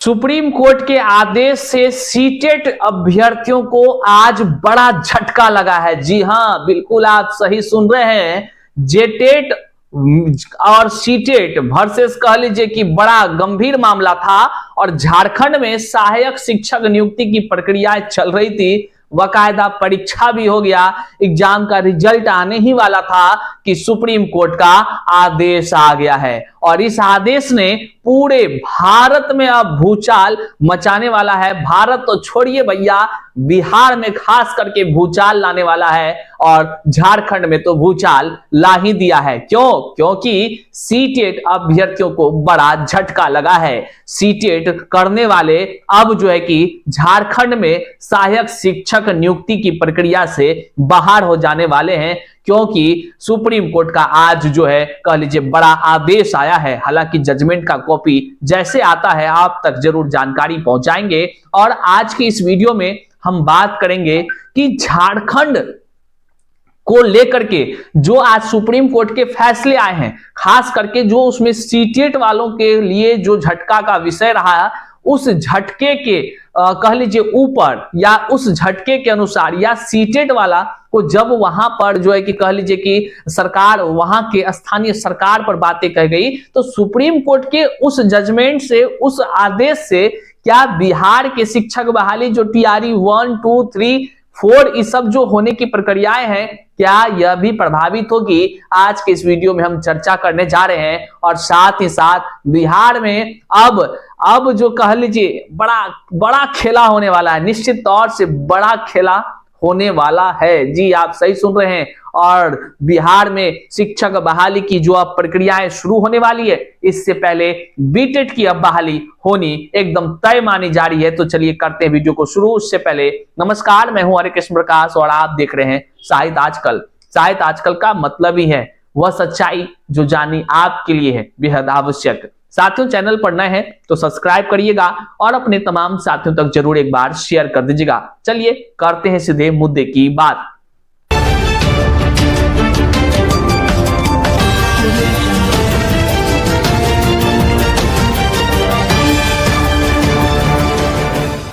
Supreme court के आदेश से CTET अभ्यर्थियों को आज बड़ा झटका लगा है। जी हां, बिल्कुल आप सही सुन रहे हैं। जेटेट और सीटेट वर्सेस कह लीजिए कि बड़ा गंभीर मामला था और झारखंड में सहायक शिक्षक नियुक्ति की प्रक्रियाएं चल रही थी। बाकायदा परीक्षा भी हो गया, एग्जाम का रिजल्ट आने ही वाला था कि सुप्रीम कोर्ट का आदेश आ गया है और इस आदेश ने पूरे भारत में अब भूचाल मचाने वाला है। भारत तो छोड़िए भैया, बिहार में खास करके भूचाल लाने वाला है और झारखंड में तो भूचाल ला ही दिया है। क्यों? क्योंकि सीटेट अभ्यर्थियों को बड़ा झटका लगा है। सीटेट करने वाले अब जो है कि झारखंड में सहायक शिक्षक नियुक्ति की प्रक्रिया से बाहर हो जाने वाले हैं, क्योंकि सुप्रीम कोर्ट का आज जो है कह लीजिए बड़ा आदेश आया है। हालांकि जजमेंट का कॉपी जैसे आता है आप तक जरूर जानकारी पहुंचाएंगे और आज की इस वीडियो में हम बात करेंगे कि झारखंड को लेकर के जो आज सुप्रीम कोर्ट के फैसले आए हैं, खास करके जो उसमें सीटेट वालों के लिए जो झटका का विषय रहा, उस झटके के कह लीजिए ऊपर या उस झटके के अनुसार या सीटेट वाला को जब वहां पर जो है कि कह लीजिए कि सरकार वहां के स्थानीय सरकार पर बातें कह गई, तो सुप्रीम कोर्ट के उस जजमेंट से, उस आदेश से क्या बिहार के शिक्षक बहाली जो टीआरई 1, 2, 3, 4 ये सब जो होने की प्रक्रियाएं हैं, क्या यह भी प्रभावित होगी? आज के इस वीडियो में हम चर्चा करने जा रहे हैं और साथ ही साथ बिहार में अब जो कह लीजिए बड़ा खेला होने वाला है। निश्चित तौर से बड़ा खेला होने वाला है। जी आप सही सुन रहे हैं और बिहार में शिक्षक बहाली की जो अब प्रक्रियाएं शुरू होने वाली है, इससे पहले बीटेट की अब बहाली होनी एकदम तय मानी जा रही है। तो चलिए करते हैं वीडियो को शुरू। उससे पहले नमस्कार, मैं हूं हरे कृष्ण प्रकाश और आप देख रहे हैं साहित्य आजकल। साहित्य आजकल का मतलब ही है वह सच्चाई जो जानी आपके लिए है बेहद आवश्यक। साथियों, चैनल पर नए हैं तो सब्सक्राइब करिएगा और अपने तमाम साथियों तक जरूर एक बार शेयर कर दीजिएगा। चलिए करते हैं सीधे मुद्दे की बात।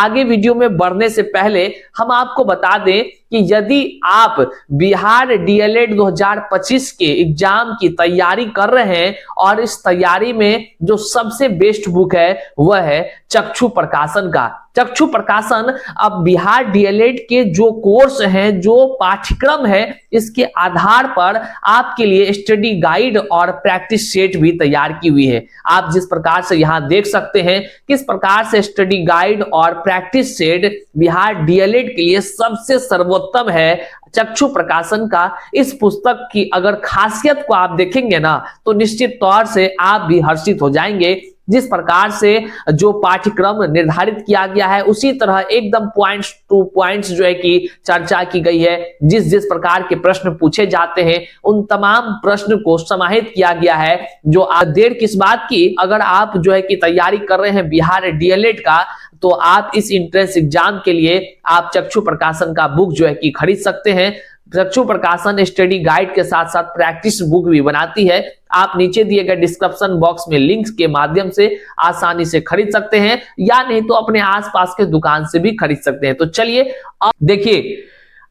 आगे वीडियो में बढ़ने से पहले हम आपको बता दें कि यदि आप बिहार डीएलएड 2025 के एग्जाम की तैयारी कर रहे हैं और इस तैयारी में जो सबसे बेस्ट बुक है वह है चक्षु प्रकाशन का। चक्षु प्रकाशन अब बिहार डीएलएड के जो कोर्स हैं, जो पाठ्यक्रम है, इसके आधार पर आपके लिए स्टडी गाइड और प्रैक्टिस सेट भी तैयार की हुई है। आप जिस प्रकार से यहां देख सकते हैं किस प्रकार से स्टडी गाइड और प्रैक्टिस सेट बिहार डीएलएड के लिए सबसे सर्वोत्तम है चक्षु प्रकाशन का। इस पुस्तक की अगर खासियत को आप देखेंगे ना तो निश्चित तौर से आप भी हर्षित हो जाएंगे। जिस प्रकार से जो पाठ्यक्रम निर्धारित किया गया है उसी तरह एकदम पॉइंट्स टू पॉइंट्स जो है कि चर्चा की गई है। जिस प्रकार के प्रश्न पूछे जाते हैं उन तमाम प्रश्न को समाहित किया गया है। जो देर किस बात की, अगर आप जो है कि तैयारी कर रहे हैं बिहार डीएलएड का, तो आप इस एंट्रेंस एग्जाम के लिए आप चक्षु प्रकाशन का बुक जो है कि खरीद सकते हैं। चक्षु प्रकाशन स्टडी गाइड के साथ साथ प्रैक्टिस बुक भी बनाती है। आप नीचे दिए गए डिस्क्रिप्शन बॉक्स में लिंक्स के माध्यम से आसानी से खरीद सकते हैं या नहीं तो अपने आसपास के दुकान से भी खरीद सकते हैं। तो चलिए अब देखिए,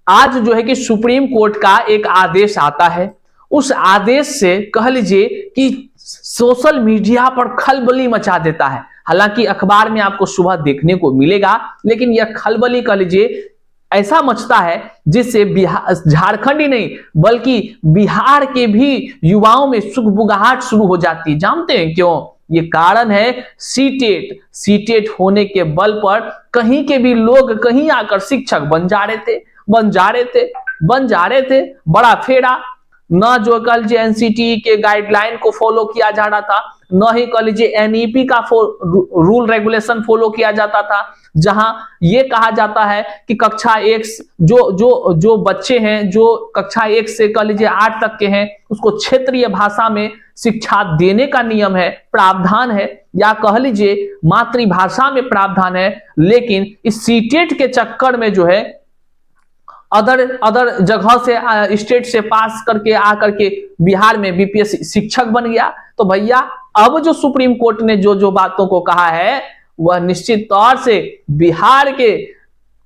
आज जो है कि सुप्रीम कोर्ट का एक आदेश आता है। उस आदेश से कह लीजिए कि सोशल मीडिया पर खलबली मचा देता है। हालांकि अखबार में आपको सुबह देखने को मिलेगा, लेकिन यह खलबली कह लीजिए ऐसा मचता है जिससे झारखंड ही नहीं बल्कि बिहार के भी युवाओं में सुगबुगाहट शुरू हो जाती है। जानते हैं क्यों? ये कारण है सीटेट। सीटेट होने के बल पर कहीं के भी लोग कहीं आकर शिक्षक बन जा रहे थे। बड़ा फेरा, न जो कह लीजिए एनसीटी के गाइडलाइन को फॉलो किया जा रहा था, न ही कह लीजिए एनईपी का रूल रेगुलेशन फॉलो किया जाता था, जहां यह कहा जाता है कि कक्षा 1 जो बच्चे हैं जो कक्षा 1 से कह लीजिए 8 तक के हैं उसको क्षेत्रीय भाषा में शिक्षा देने का नियम है, प्रावधान है, या कह लीजिए मातृभाषा में प्रावधान है। लेकिन इस सीटेट के चक्कर में जो है अदर जगह से स्टेट से पास करके आकर के बिहार में बीपीएस शिक्षक बन गया। तो भैया अब जो सुप्रीम कोर्ट ने जो बातों को कहा है वह निश्चित तौर से बिहार के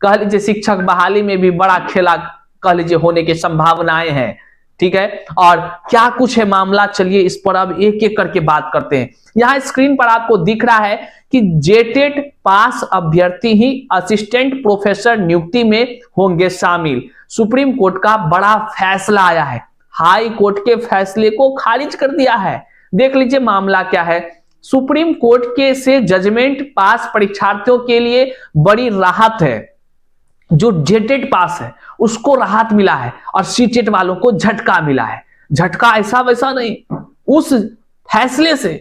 कह लीजिए शिक्षक बहाली में भी बड़ा खेला कह लीजिए होने की संभावनाएं हैं। ठीक है, और क्या कुछ है मामला, चलिए इस पर अब एक एक करके बात करते हैं। यहां स्क्रीन पर आपको दिख रहा है कि जेटेट पास अभ्यर्थी ही असिस्टेंट प्रोफेसर नियुक्ति में होंगे शामिल। सुप्रीम कोर्ट का बड़ा फैसला आया है, हाई कोर्ट के फैसले को खारिज कर दिया है। देख लीजिए मामला क्या है। सुप्रीम कोर्ट के से जजमेंट पास परीक्षार्थियों के लिए बड़ी राहत है। जो जेटेट पास है उसको राहत मिला है और सीटेट वालों को झटका मिला है। झटका ऐसा वैसा नहीं, उस फैसले से,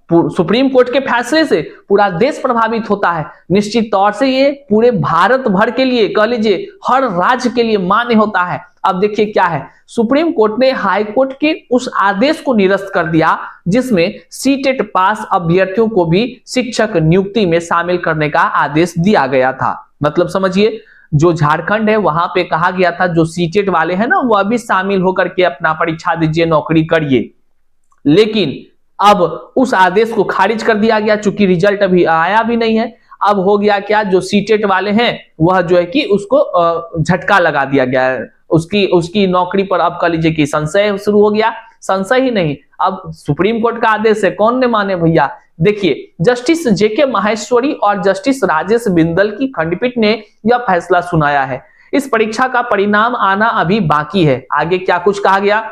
सुप्रीम कोर्ट के फैसले से पूरा देश प्रभावित होता है। निश्चित तौर से ये पूरे भारत भर के लिए कह लीजिए हर राज्य के लिए मान्य होता है। अब देखिए क्या है, सुप्रीम कोर्ट ने हाई कोर्ट के उस आदेश को निरस्त कर दिया जिसमें सीटेट पास अभ्यर्थियों को भी शिक्षक नियुक्ति में शामिल करने का आदेश दिया गया था। मतलब समझिए, जो झारखंड है वहां पे कहा गया था जो सीटेट वाले हैं ना, वह भी शामिल होकर के अपना परीक्षा दीजिए, नौकरी करिए। लेकिन अब उस आदेश को खारिज कर दिया गया, चूंकि रिजल्ट अभी आया भी नहीं है। अब हो गया क्या, जो सीटेट वाले हैं वह जो है कि उसको झटका लगा दिया गया है, उसकी नौकरी पर अब कह लीजिए कि संशय शुरू हो गया। संशय ही नहीं, अब सुप्रीम कोर्ट का आदेश है, कौन ने माने भैया। देखिए, जस्टिस जेके माहेश्वरी और जस्टिस राजेश बिंदल की खंडपीठ ने यह फैसला सुनाया है। इस परीक्षा का परिणाम आना अभी बाकी है। आगे क्या कुछ कहा गया,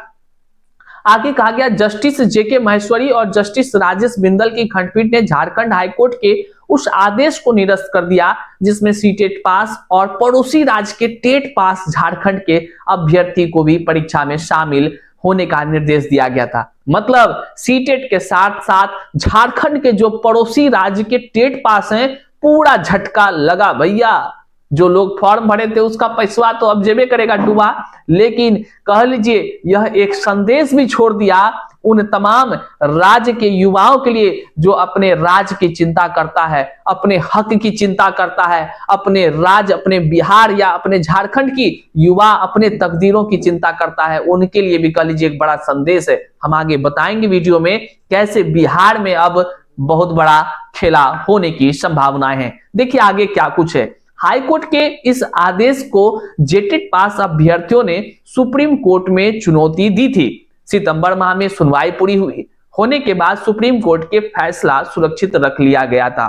आगे कहा गया जस्टिस जेके माहेश्वरी और जस्टिस राजेश बिंदल की खंडपीठ ने झारखंड हाईकोर्ट के उस आदेश को निरस्त कर दिया जिसमें सीटेट पास और पड़ोसी राज्य के टेट पास झारखंड के अभ्यर्थी को भी परीक्षा में शामिल होने का निर्देश दिया गया था। मतलब सीटेट के साथ साथ झारखंड के जो पड़ोसी राज्य के टेट पास हैं, पूरा झटका लगा भैया। जो लोग फॉर्म भरे थे उसका पैसा तो अब जेबे करेगा डूबा, लेकिन कह लीजिए यह एक संदेश भी छोड़ दिया उन तमाम राज्य के युवाओं के लिए जो अपने राज्य की चिंता करता है, अपने हक की चिंता करता है, अपने राज्य, अपने बिहार या अपने झारखंड की युवा अपने तकदीरों की चिंता करता है। उनके लिए भी कह लीजिए एक बड़ा संदेश है। हम आगे बताएंगे वीडियो में कैसे बिहार में अब बहुत बड़ा खेला होने की संभावनाएं हैं। देखिए आगे क्या कुछ है। हाईकोर्ट के इस आदेश को जेटेट पास अभ्यर्थियों ने सुप्रीम कोर्ट में चुनौती दी थी। सितंबर माह में सुनवाई पूरी हुई होने के बाद सुप्रीम कोर्ट के फैसला सुरक्षित रख लिया गया था।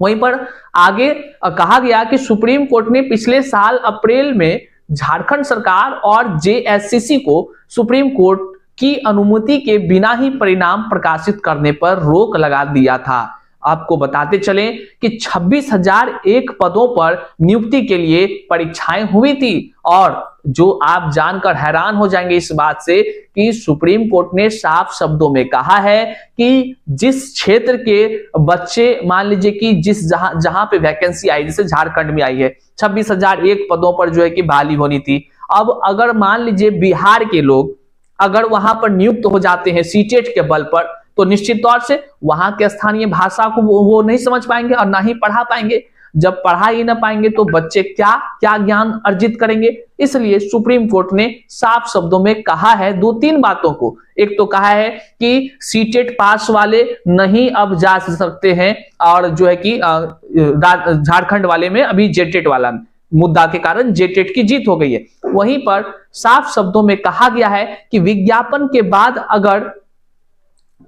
वहीं पर आगे कहा गया कि सुप्रीम कोर्ट ने पिछले साल अप्रैल में झारखंड सरकार और जेएससीसी को सुप्रीम कोर्ट की अनुमति के बिना ही परिणाम प्रकाशित करने पर रोक लगा दिया था। आपको बताते चलें कि 26,001 पदों पर नियुक्ति के लिए परीक्षाएं हुई थी। और जो आप जानकर हैरान हो जाएंगे इस बात से कि सुप्रीम कोर्ट ने साफ शब्दों में कहा है कि जिस क्षेत्र के बच्चे, मान लीजिए कि जहां पे वैकेंसी आई, जैसे झारखंड में आई है 26,001 पदों पर जो है कि बहाली होनी थी। अब अगर मान लीजिए बिहार के लोग अगर वहां पर नियुक्त हो जाते हैं सीटेट के बल पर, तो निश्चित तौर से वहां के स्थानीय भाषा को वो नहीं समझ पाएंगे और ना ही पढ़ा पाएंगे। जब पढ़ा ही ना पाएंगे तो बच्चे क्या क्या ज्ञान अर्जित करेंगे। इसलिए सुप्रीम कोर्ट ने साफ शब्दों में कहा है 2-3 बातों को। एक तो कहा है कि सीटेट पास वाले नहीं अब जा सकते हैं, और जो है कि झारखंड वाले में अभी जेटेट वाला मुद्दा के कारण जेटेट की जीत हो गई है। वहीं पर साफ शब्दों में कहा गया है कि विज्ञापन के बाद अगर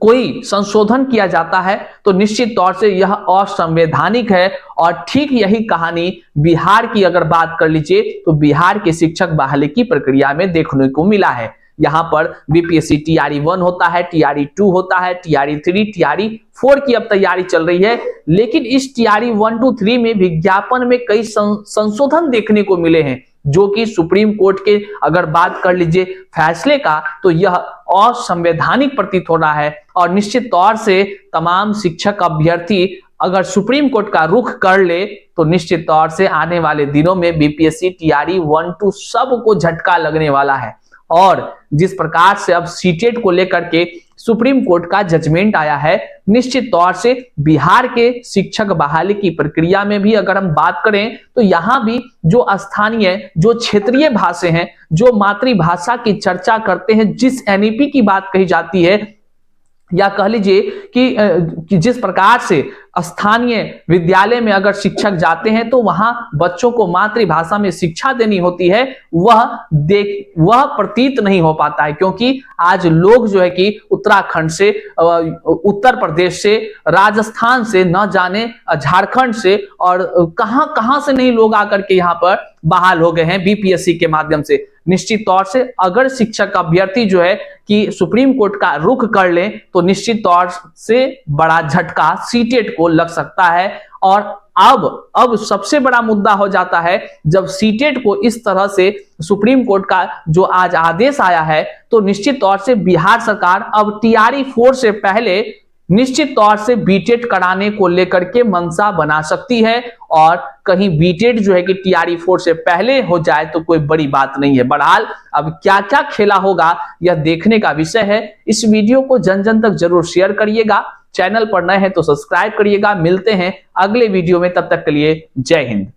कोई संशोधन किया जाता है तो निश्चित तौर से यह असंवैधानिक है। और ठीक यही कहानी बिहार की अगर बात कर लीजिए तो बिहार के शिक्षक बहाली की प्रक्रिया में देखने को मिला है। यहां पर बीपीएससी टीआरई 1 होता है, टीआरई 2 होता है, टीआरई 3, टीआरई 4 की अब तैयारी चल रही है। लेकिन इस टीआरई 1, 2, 3 में विज्ञापन में कई संशोधन देखने को मिले हैं, जो कि सुप्रीम कोर्ट के अगर बात कर लीजिए फैसले का तो यह असंवैधानिक प्रतीत हो रहा है। और निश्चित तौर से तमाम शिक्षक अभ्यर्थी अगर सुप्रीम कोर्ट का रुख कर ले तो निश्चित तौर से आने वाले दिनों में बीपीएससी टीआरई 1, 2 सबको झटका लगने वाला है। और जिस प्रकार से अब सीटेट को लेकर के सुप्रीम कोर्ट का जजमेंट आया है, निश्चित तौर से बिहार के शिक्षक बहाली की प्रक्रिया में भी अगर हम बात करें तो यहां भी जो स्थानीय, जो क्षेत्रीय भाषा हैं, जो मातृभाषा की चर्चा करते हैं, जिस एनईपी की बात कही जाती है, या कह लीजिए कि जिस प्रकार से स्थानीय विद्यालय में अगर शिक्षक जाते हैं तो वहां बच्चों को मातृभाषा में शिक्षा देनी होती है, वह प्रतीत नहीं हो पाता है, क्योंकि आज लोग जो है कि उत्तराखंड से, उत्तर प्रदेश से, राजस्थान से, न जाने झारखंड से और कहां कहां से नहीं लोग आकर के यहाँ पर बहाल हो गए हैं बीपीएससी के माध्यम से। निश्चित तौर से अगर शिक्षक अभ्यर्थी जो है कि सुप्रीम कोर्ट का रुख कर ले तो निश्चित तौर से बड़ा झटका सीटेट को लग सकता है। और अब सबसे बड़ा मुद्दा हो जाता है जब सीटेट को इस तरह से सुप्रीम कोर्ट का जो आज आदेश आया है, तो निश्चित तौर से बिहार सरकार अब टीआरई 4 से पहले निश्चित तौर से बीटेट कराने को लेकर के मंशा बना सकती है। और कहीं बीटेट जो है कि टीआरई 4 से पहले हो जाए तो कोई बड़ी बात नहीं है। बहरहाल अब क्या क्या खेला होगा यह देखने का विषय है। इस वीडियो को जन जन तक जरूर शेयर करिएगा, चैनल पर नए हैं तो सब्सक्राइब करिएगा। मिलते हैं अगले वीडियो में, तब तक के लिए जय हिंद।